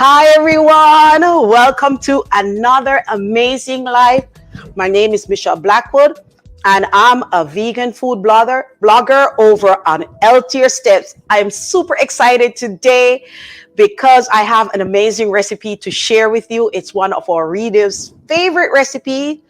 Hi, everyone. Welcome to another amazing life. My name is Michelle Blackwood, and I'm a vegan food blogger over on HealthierSteps. I'm super excited today because I have an amazing recipe to share with you. It's one of our readers' favorite recipes.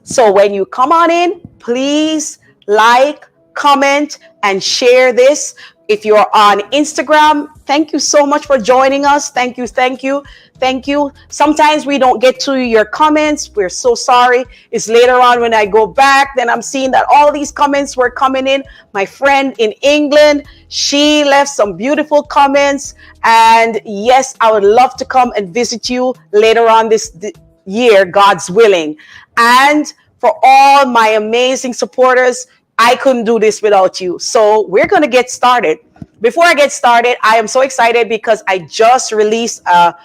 So when you come on in, please like, comment, and share this. If you're on Instagram, thank you so much for joining us. Thank you, thank you, thank you. Sometimes we don't get to your comments. We're so sorry. It's later on when I go back, then I'm seeing that all these comments were coming in. My friend in England, she left some beautiful comments. And yes, I would love to come and visit you later on this year, God's willing. And for all my amazing supporters, I couldn't do this without you. So we're going to get started. Before I get started, I am so excited because I just released a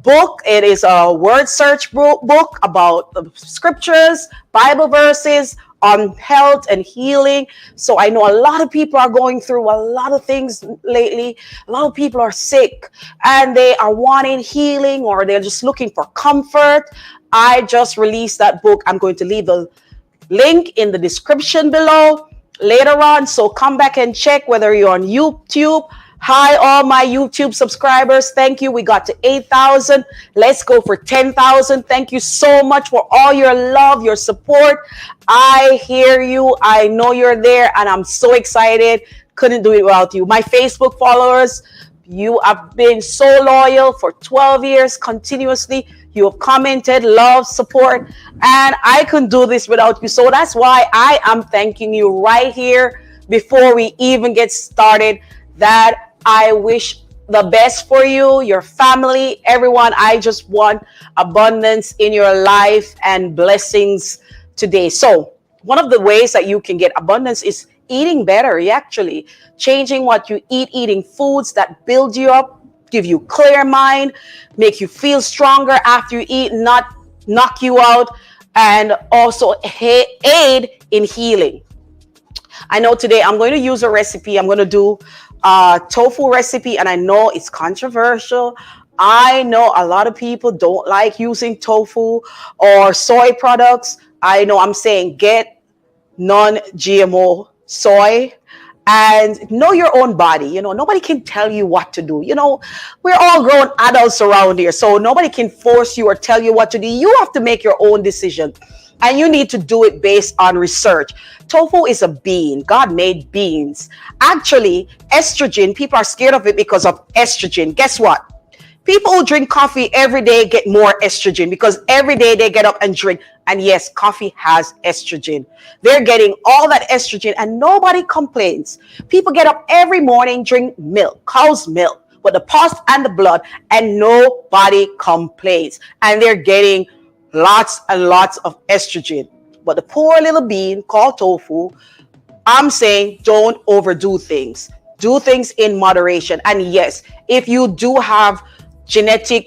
book. It is a word search book about the scriptures, Bible verses on health and healing. So I know a lot of people are going through a lot of things lately. A lot of people are sick and they are wanting healing, or they're just looking for comfort. I just released that book. I'm going to leave the link in the description below later on. So come back and check whether you're on YouTube. Hi, all my YouTube subscribers. Thank you. We got to 8,000. Let's go for 10,000. Thank you so much for all your love, your support. I hear you. I know you're there, and I'm so excited. Couldn't do it without you. My Facebook followers, you have been so loyal for 12 years continuously. You have commented, love, support, and I couldn't do this without you. So that's why I am thanking you right here before we even get started. That I wish the best for you, your family, everyone. I just want abundance in your life and blessings today. So one of the ways that you can get abundance is eating better. Actually changing what you eat, eating foods that build you up, give you clear mind, make you feel stronger after you eat, not knock you out, and also aid in healing. I know today I'm going to use a recipe. I'm going to do a tofu recipe, and I know it's controversial. I know a lot of people don't like using tofu or soy products. I know I'm saying get non-GMO soy. And know your own body. Nobody can tell you what to do. We're all grown adults around here, so nobody can force you or tell you what to do. You have to make your own decision, and you need to do it based on research. Tofu is a bean. God made beans. Actually, estrogen, people are scared of it because of estrogen. Guess what? People who drink coffee every day get more estrogen because every day they get up and drink. And yes, coffee has estrogen. They're getting all that estrogen and nobody complains. People get up every morning, drink milk, cow's milk, with the pus and the blood, and nobody complains. And they're getting lots and lots of estrogen. But the poor little bean called tofu, I'm saying don't overdo things. Do things in moderation. And yes, if you do have genetic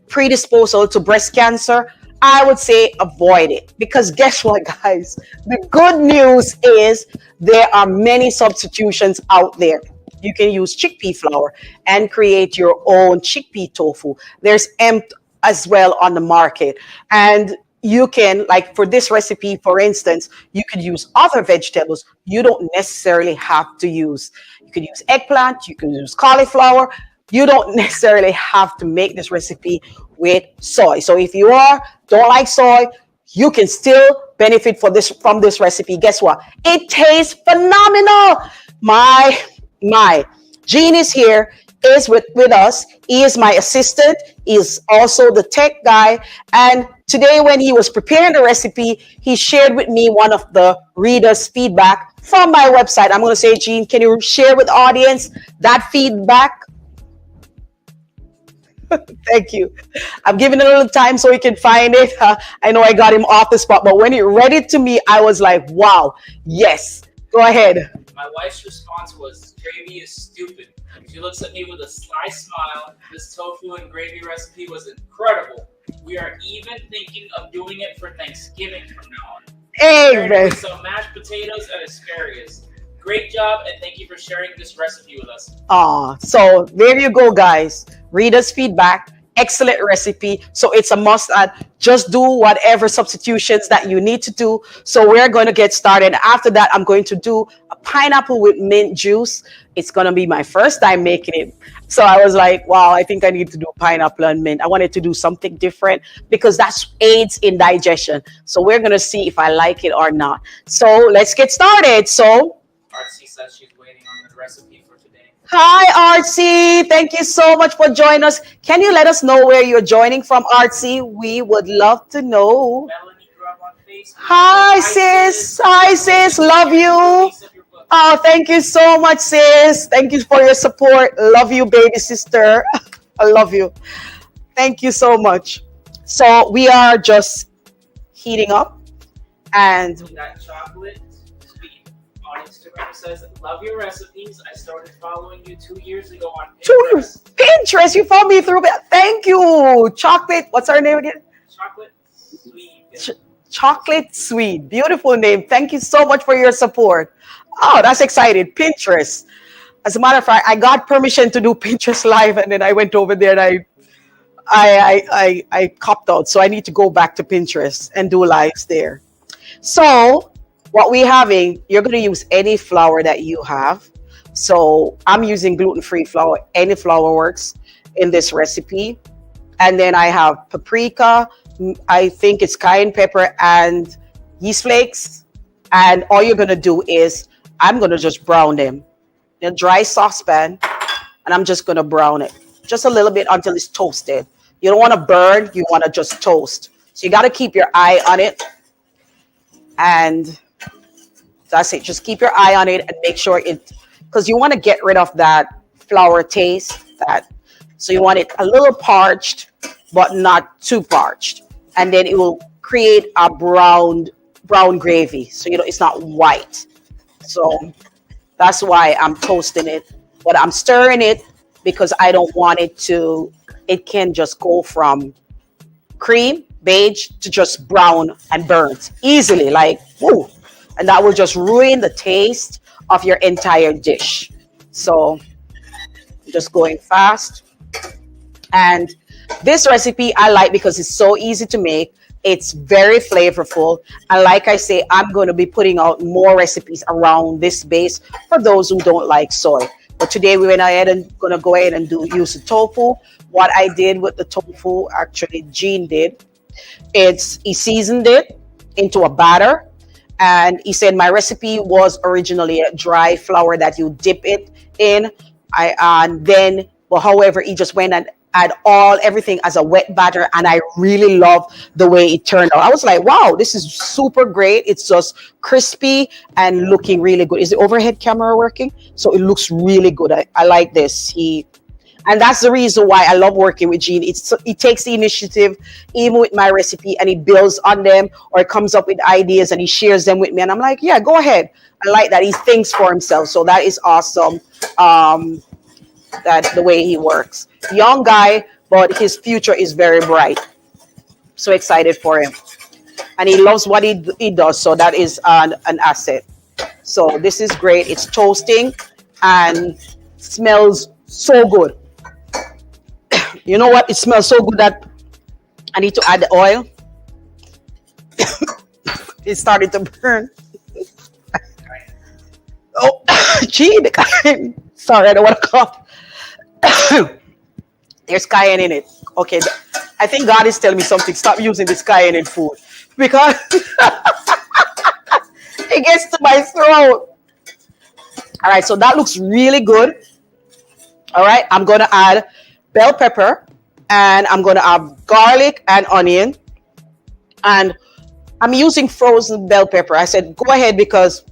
predisposal to breast cancer, I would say avoid it, because guess what, guys? The good news is there are many substitutions out there. You can use chickpea flour and create your own chickpea tofu. There's hemp as well on the market. And you can, like for this recipe, for instance, you could use other vegetables. You don't necessarily have to use, you could use eggplant, you can use cauliflower. You don't necessarily have to make this recipe with soy. So if you don't like soy, you can still benefit from this recipe. Guess what? It tastes phenomenal. My Gene is here, is with us. He is my assistant. He is also the tech guy. And today when he was preparing the recipe, he shared with me one of the readers' feedback from my website. I'm going to say, Gene, can you share with the audience that feedback? Thank you. I'm giving it a little time so he can find it. I know I got him off the spot, but when he read it to me, I was like, wow, yes. Go ahead. My wife's response was, gravy is stupid. She looks at me with a sly smile. This tofu and gravy recipe was incredible. We are even thinking of doing it for Thanksgiving from now on. Amen. With some mashed potatoes and asparagus. Great job, and thank you for sharing this recipe with us. So there you go, guys. Readers' feedback. Excellent recipe. So it's a must add. Just do whatever substitutions that you need to do. So we're going to get started. After that, I'm going to do a pineapple with mint juice. It's going to be my first time making it. So I was like, wow, I think I need to do pineapple and mint. I wanted to do something different because that aids in digestion. So we're going to see if I like it or not. So let's get started. So Artsy says she's waiting on the recipe for today. hi, Artsy. Thank you so much for joining us. Can you let us know where you're joining from, Artsy? We would love to know. Melanie grew up on Facebook. Hi, sis. Hi, sis. Love you. Oh, thank you so much, sis. Thank you for your support. Love you, baby sister. I love you. Thank you so much. So we are just heating up and That chocolate sweet on Instagram says, love your recipes. I started following you 2 years ago on Pinterest. Pinterest. You found me through. Thank you. Chocolate. What's her name again? Chocolate sweet. Chocolate Sweet. Beautiful name. Thank you so much for your support. Oh, that's exciting. Pinterest. As a matter of fact, I got permission to do Pinterest live, and then I went over there and I copped out. So I need to go back to Pinterest and do lives there. So what we're having, you're going to use any flour that you have. So I'm using gluten-free flour. Any flour works in this recipe. And then I have paprika. I think it's cayenne pepper and yeast flakes. And all you're going to do is I'm going to just brown them in a dry saucepan. And I'm just going to brown it just a little bit until it's toasted. You don't want to burn. You want to just toast. So you got to keep your eye on it. And that's it. Just keep your eye on it and make sure it, because you want to get rid of that flour taste. So you want it a little parched, but not too parched. And then it will create a brown gravy. So, it's not white. So that's why I'm toasting it. But I'm stirring it because I don't want it can just go from cream, beige, to just brown and burnt easily. Like, whoo. And that will just ruin the taste of your entire dish. So I'm just going fast. And this recipe I like because it's so easy to make. It's very flavorful. And like I say, I'm going to be putting out more recipes around this base for those who don't like soy. But today we went ahead and going to go ahead and use the tofu. What I did with the tofu, actually Gene did, he seasoned it into a batter. And he said my recipe was originally a dry flour that you dip it in. However, he just went and add everything as a wet batter, and I really love the way it turned out. I was like, wow, this is super great. It's just crispy and looking really good. Is the overhead camera working? So it looks really good. I like this. And that's the reason why I love working with Gene. He takes the initiative, even with my recipe, and he builds on them, or he comes up with ideas and he shares them with me. And I'm like, yeah, go ahead. I like that. He thinks for himself. So that is awesome. That the way he works. Young guy, but his future is very bright. So excited for him. And he loves what he does. So that is an asset. So this is great. It's toasting and smells so good. You know what? It smells so good that I need to add the oil. It started to burn. Oh, gee, the cayenne. Sorry, I don't want to cough. There's cayenne in it. Okay, I think God is telling me something. Stop using this cayenne in food because it gets to my throat. All right, so that looks really good. All right, I'm going to add bell pepper, and I'm going to add garlic and onion. And I'm using frozen bell pepper. I said, go ahead, because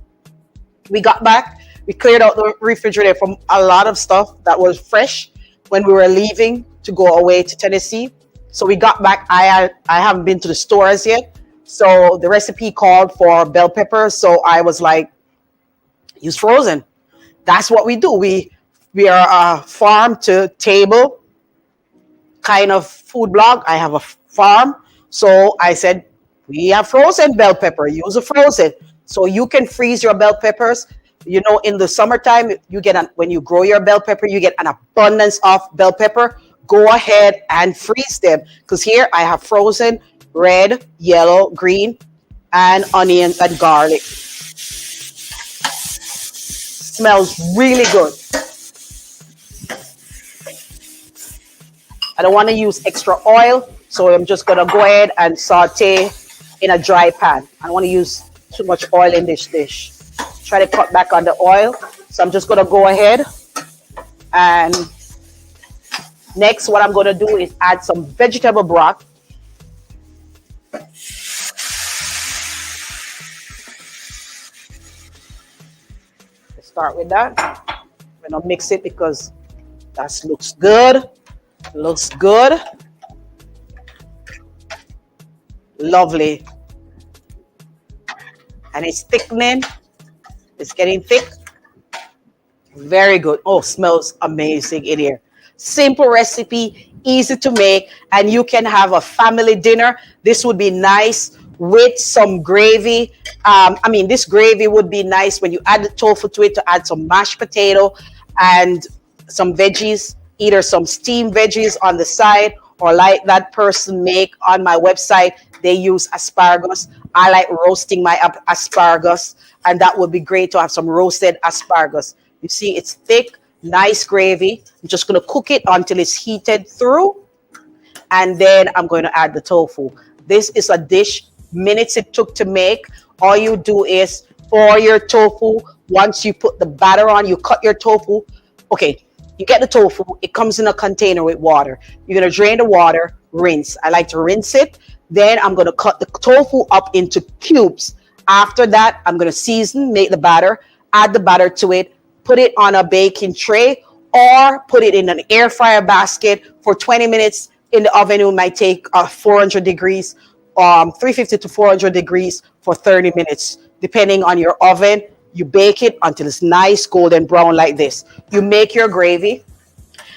we got back. We cleared out the refrigerator from a lot of stuff that was fresh when we were leaving to go away to Tennessee. So we got back. I haven't been to the stores yet. So the recipe called for bell pepper. So I was like, use frozen. That's what we do. We are a farm to table kind of food blog. I have a farm. So I said, we have frozen bell pepper. Use a frozen. So you can freeze your bell peppers. You know, in the summertime, you get when you grow your bell pepper, you get an abundance of bell pepper. Go ahead and freeze them, because here I have frozen red, yellow, green, and onions and garlic. Smells really good. I don't want to use extra oil, so I'm just gonna go ahead and saute in a dry pan. I don't want to use too much oil in this dish. Try to cut back on the oil. So I'm just gonna go ahead and next what I'm gonna do is add some vegetable broth. Let's start with that. I'm gonna mix it because that looks good. Looks good. Lovely. And it's thickening. It's getting thick. Very good. Oh, smells amazing in here. Simple recipe, easy to make, and you can have a family dinner. This would be nice with some gravy. This gravy would be nice when you add the tofu to it, to add some mashed potato and some veggies, either some steamed veggies on the side, or like that person make on my website, they use asparagus. I like roasting my asparagus, and that would be great to have some roasted asparagus. You see, it's thick, nice gravy. I'm just going to cook it until it's heated through, and then I'm going to add the tofu. This is a dish, minutes it took to make. All you do is for your tofu, once you put the batter on, you cut your tofu. Okay, you get the tofu, it comes in a container with water. You're going to drain the water, rinse. I like to rinse it. Then I'm going to cut the tofu up into cubes. After that, I'm going to season, make the batter, add the batter to it, put it on a baking tray, or put it in an air fryer basket for 20 minutes in the oven. It might take 400 degrees, 350 to 400 degrees for 30 minutes, depending on your oven. You bake it until it's nice golden brown like this. You make your gravy,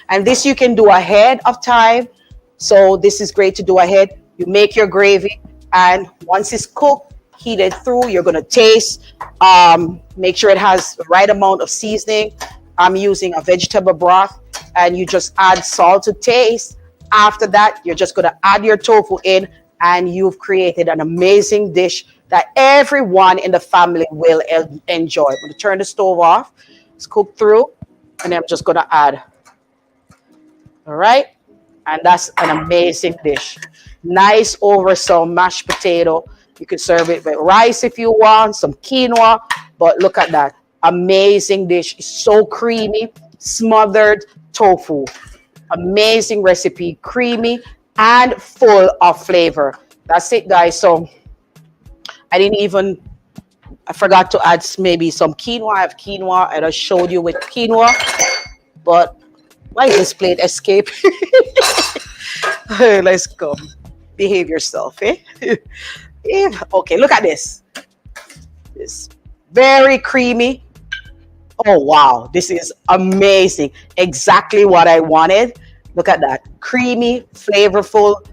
and this you can do ahead of time. So this is great to do ahead. You make your gravy, and once it's cooked, heated through, you're going to taste, make sure it has the right amount of seasoning. I'm using a vegetable broth, and you just add salt to taste. After that, you're just going to add your tofu in, and you've created an amazing dish that everyone in the family will enjoy. I'm going to turn the stove off. It's cooked through, and then I'm just going to add. All right. And that's an amazing dish. Nice over some mashed potato. You can serve it with rice if you want, some quinoa. But look at that. Amazing dish. It's so creamy. Smothered tofu. Amazing recipe. Creamy and full of flavor. That's it, guys. So I forgot to add maybe some quinoa. I have quinoa, and I showed you with quinoa. But why is this plate escape? Let's go. Behave yourself, eh? Yeah. Okay, look at this. It's very creamy. Oh, wow. This is amazing. Exactly what I wanted. Look at that. Creamy, flavorful.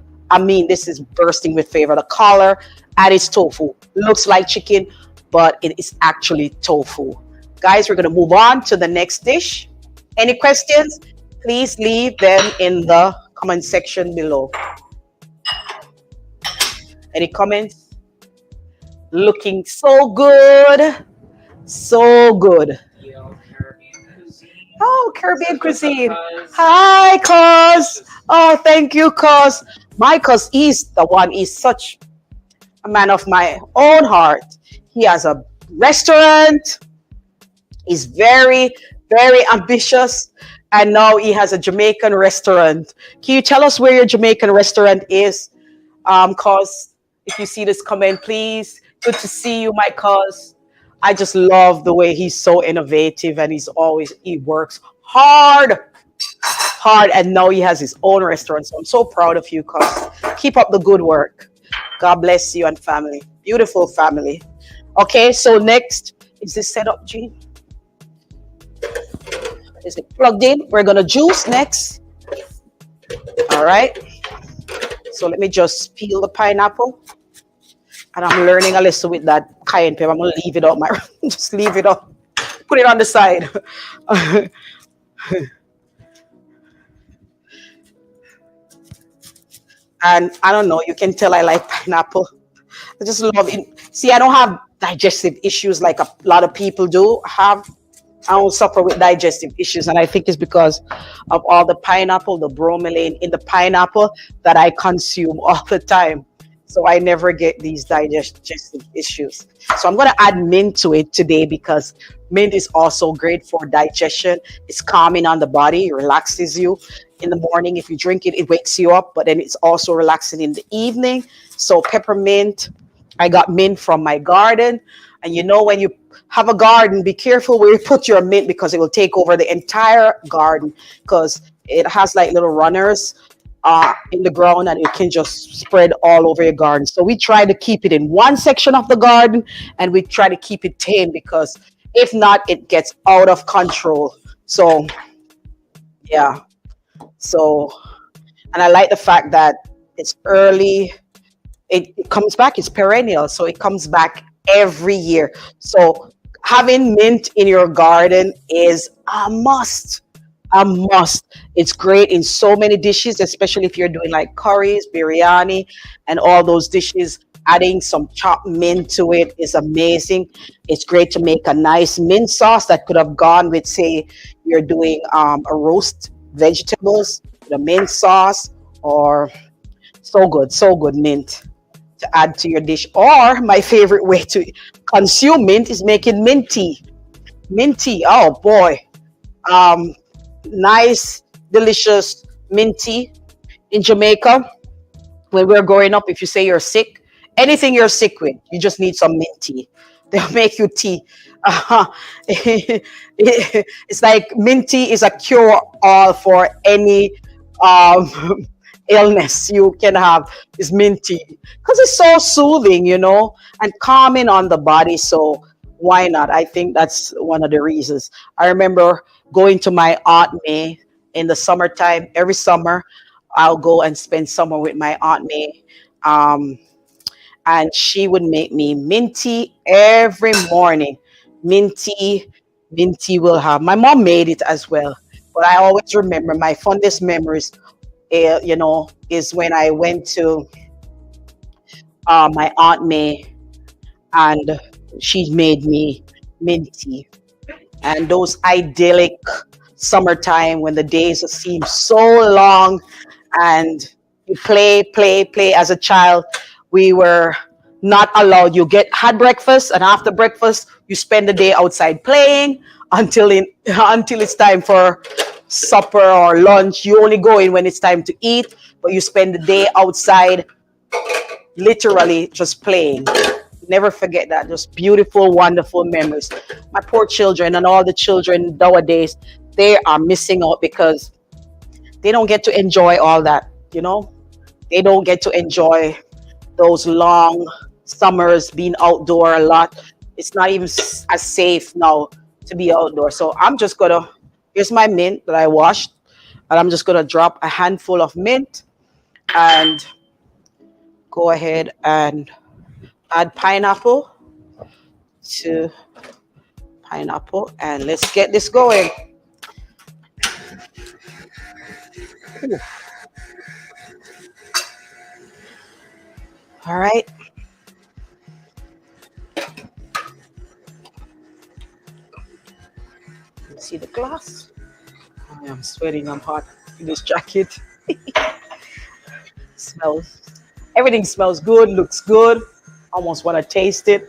This is bursting with flavor. The color, and it's tofu. Looks like chicken, but it is actually tofu. Guys, we're going to move on to the next dish. Any questions? Please leave them in the comment section below. Any comments? Looking so good. So good. Oh, Caribbean cuisine. Hi, cuz. Oh, thank you, cuz. My cuz is the one. He's such a man of my own heart. He has a restaurant. He's very, very ambitious. And now he has a Jamaican restaurant. Can you tell us where your Jamaican restaurant is? Cuz, if you see this comment, please. Good to see you, my cuz. I just love the way he's so innovative, and he works hard, and now he has his own restaurant. So I'm so proud of you, cuz. Keep up the good work. God bless you and family. Beautiful family. Okay, so next, is this set up, Jean? Is it plugged in? We're gonna juice next. All right. So let me just peel the pineapple. And I'm learning a lesson with that cayenne pepper. I'm gonna leave it up. Just leave it up. put it on the side. And I don't know, you can tell I like pineapple. I just love it. See, I don't have digestive issues like a lot of people do have. I don't suffer with digestive issues, and I think it's because of all the pineapple, the bromelain in the pineapple that I consume all the time. So I never get these digestive issues. So I'm going to add mint to it today because mint is also great for digestion. It's calming on the body, it relaxes you in the morning. If you drink it, it wakes you up, but then it's also relaxing in the evening. So peppermint, I got mint from my garden. And you know, when you have a garden, be careful where you put your mint because it will take over the entire garden because it has like little runners in the ground and it can just spread all over your garden. So we try to keep it in one section of the garden and we try to keep it tame because if not, it gets out of control. So, yeah. So, and I like the fact that it's early, it comes back, it's perennial, so it comes back every year. So having mint in your garden is a must. A must. It's great in so many dishes, especially if you're doing like curries, biryani, and all those dishes. Adding some chopped mint to it is amazing. It's great to make a nice mint sauce that could have gone with, say, you're doing a roast vegetables, the mint sauce, or so good mint to add to your dish. Or my favorite way to consume mint is making mint tea. Mint tea, oh boy, um, nice, delicious mint tea in Jamaica. When we're growing up, if you say you're sick, anything you're sick with, you just need some mint tea. They'll make you tea. Uh, it's like mint tea is a cure all for any um, illness you can have is mint tea because it's so soothing, and calming on the body. So why not? I think that's one of the reasons. I remember going to my aunt May in the summertime. Every summer, I'll go and spend summer with my aunt May. Um, and she would make me minty every morning. Minty, minty will have. My mom made it as well, but I always remember my fondest memories. Is when I went to my aunt May and she made me minty. And those idyllic summertime when the days seem so long and you play as a child. We were not allowed. You had breakfast, and after breakfast, you spend the day outside playing until it's time for supper or lunch. You only go in when it's time to eat, but you spend the day outside, literally just playing. Never forget that. Just beautiful, wonderful memories. My poor children and all the children nowadays, they are missing out because they don't get to enjoy all that, They don't get to enjoy those long summers being outdoor a lot. It's not even as safe now to be outdoor. So here's my mint that I washed, and I'm just gonna drop a handful of mint and go ahead and add to pineapple, and let's get this going. All right. See the glass? I am sweating. I'm hot in this jacket. Smells. Everything smells good. Looks good. Almost want to taste it.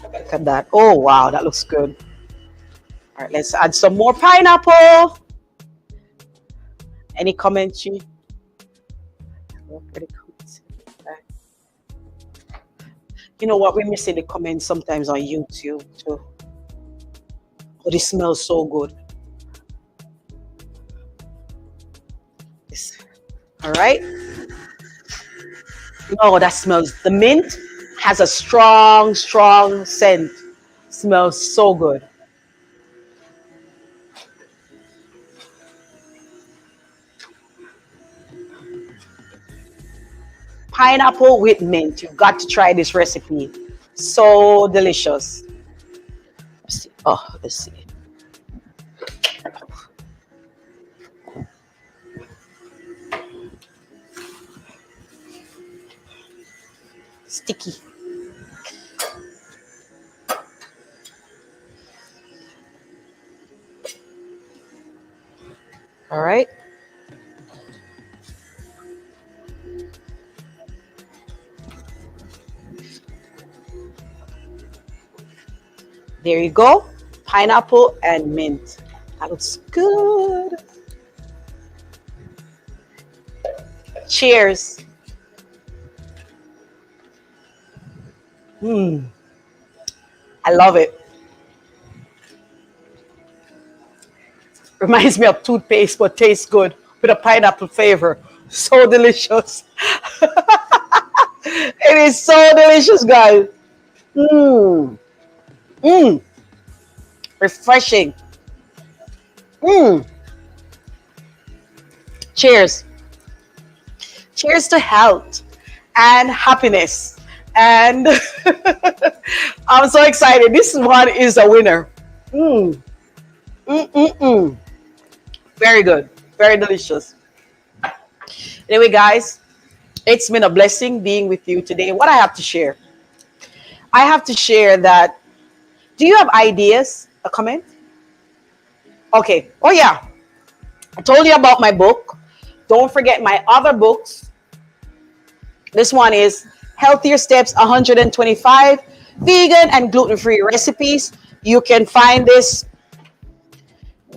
Look at that. Oh wow, that looks good. All right, let's add some more pineapple. Any comments, G? You know what? We're missing the comments sometimes on YouTube too. But it smells so good. All right. Oh, that smells. The mint has a strong, strong scent. Smells so good. Pineapple with mint. You've got to try this recipe. So delicious. Let's see. Oh, let's see. Sticky. All right. There you go. Pineapple and mint. That looks good. Cheers. Mm, I love it. Reminds me of toothpaste, but tastes good with a pineapple flavor. So delicious. It is so delicious, guys. Mmm. Mmm. Refreshing. Mmm. Cheers. Cheers to health and happiness. And I'm so excited. This one is a winner. Mmm. Mmm. Mmm. Mmm. Very good. Very delicious. Anyway, guys, it's been a blessing being with you today. What I have to share? I have to share that. Do you have ideas? A comment? Okay. Oh, yeah. I told you about my book. Don't forget my other books. This one is Healthier Steps 125 Vegan and Gluten-Free Recipes. You can find this.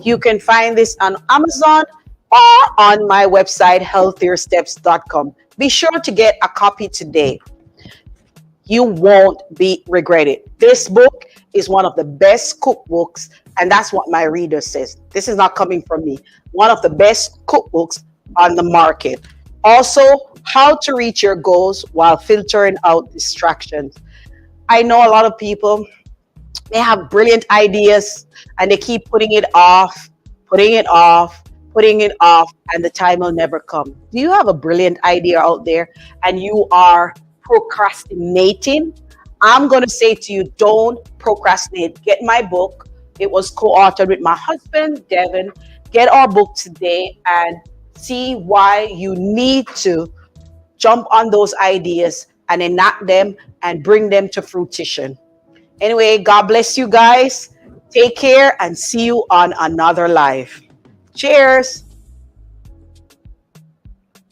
You can find this on Amazon or on my website, HealthierSteps.com. Be sure to get a copy today. You won't be regretted. This book is one of the best cookbooks, and that's what my reader says. This is not coming from me. One of the best cookbooks on the market. Also, how to reach your goals while filtering out distractions. I know a lot of people, they have brilliant ideas and they keep putting it off, putting it off, putting it off, and the time will never come. Do you have a brilliant idea out there and you are procrastinating? I'm going to say to you, don't procrastinate. Get my book. It was co-authored with my husband, Devin. Get our book today and see why you need to jump on those ideas and enact them and bring them to fruition. Anyway, God bless you guys. Take care and see you on another live. Cheers.